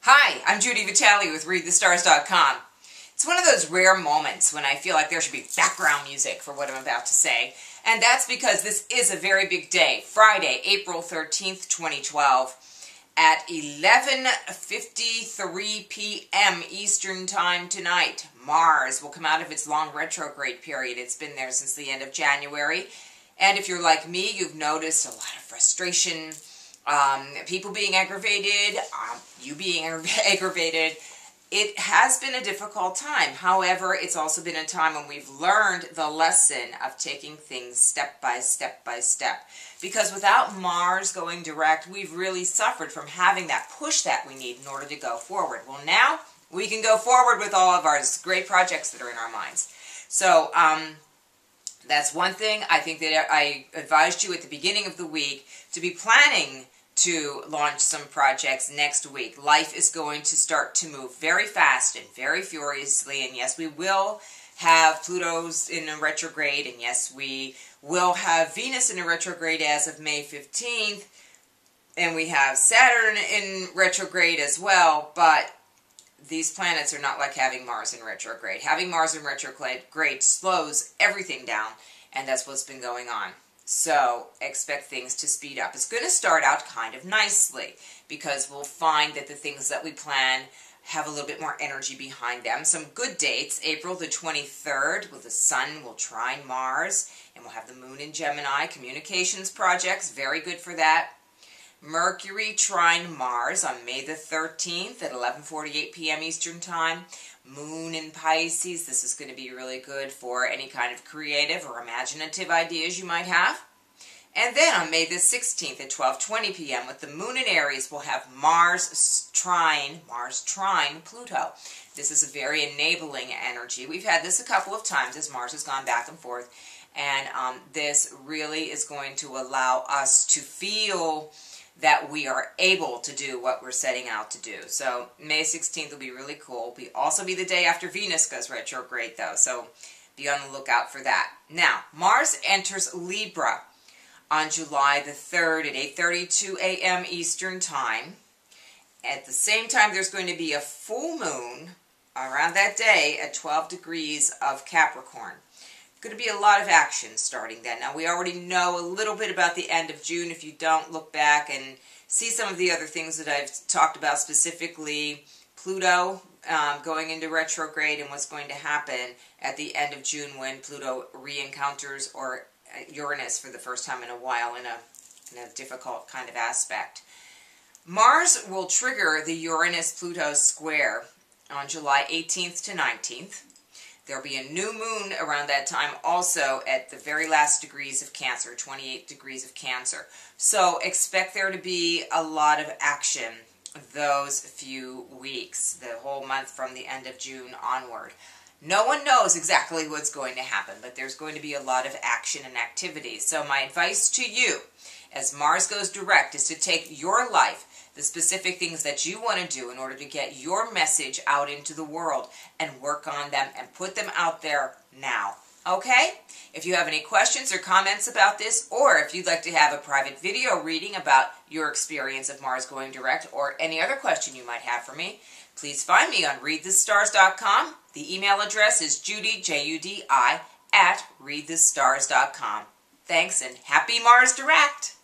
Hi, I'm Judi Vitale with ReadTheStars.com. It's one of those rare moments when I feel like there should be background music for what I'm about to say, and that's because this is a very big day, Friday, April 13th, 2012, at 11:53 p.m. Eastern Time tonight. Mars will come out of its long retrograde period. It's been there since the end of January, and if you're like me, you've noticed a lot of frustration, people being aggravated, you being aggravated. It has been a difficult time. However, it's also been a time when we've learned the lesson of taking things step by step by step. Because without Mars going direct, we've really suffered from having that push that we need in order to go forward. Well, now we can go forward with all of our great projects that are in our minds. So, that's one thing. I think that I advised you at the beginning of the week to be planning to launch some projects next week. Life is going to start to move very fast and very furiously, and yes, we will have Pluto's in a retrograde, and yes, we will have Venus in a retrograde as of May 15th, and we have Saturn in retrograde as well, but these planets are not like having Mars in retrograde. Having Mars in retrograde slows everything down, and that's what's been going on. So expect things to speed up. It's going to start out kind of nicely because we'll find that the things that we plan have a little bit more energy behind them. Some good dates: April the 23rd, with the Sun will trine Mars, and we'll have the Moon in Gemini. Communications projects, very good for that. Mercury trine Mars on May the 13th at 11:48 p.m. Eastern Time. Moon in Pisces, this is going to be really good for any kind of creative or imaginative ideas you might have. And then on May the 16th at 12:20 p.m. with the Moon in Aries, we'll have Mars trine Pluto. This is a very enabling energy. We've had this a couple of times as Mars has gone back and forth, and this really is going to allow us to feel that we are able to do what we're setting out to do. So May 16th will be really cool. Will also be the day after Venus goes retrograde, though, so be on the lookout for that. Now, Mars enters Libra on July the 3rd at 8:32 a.m. Eastern Time. At the same time, there's going to be a full moon around that day at 12 degrees of Capricorn. Going to be a lot of action starting then. Now, we already know a little bit about the end of June. If you don't, look back and see some of the other things that I've talked about, specifically Pluto going into retrograde and what's going to happen at the end of June when Pluto re-encounters or Uranus for the first time in a while in a difficult kind of aspect. Mars will trigger the Uranus-Pluto square on July 18th to 19th. There'll be a new moon around that time also at the very last degrees of Cancer, 28 degrees of Cancer. So expect there to be a lot of action those few weeks, the whole month from the end of June onward. No one knows exactly what's going to happen, but there's going to be a lot of action and activity. So my advice to you, as Mars goes direct, is to take your life, the specific things that you want to do in order to get your message out into the world, and work on them and put them out there now. Okay? If you have any questions or comments about this, or if you'd like to have a private video reading about your experience of Mars going direct, or any other question you might have for me, please find me on ReadTheStars.com. The email address is Judi, Judi, @ReadTheStars.com. Thanks, and happy Mars direct!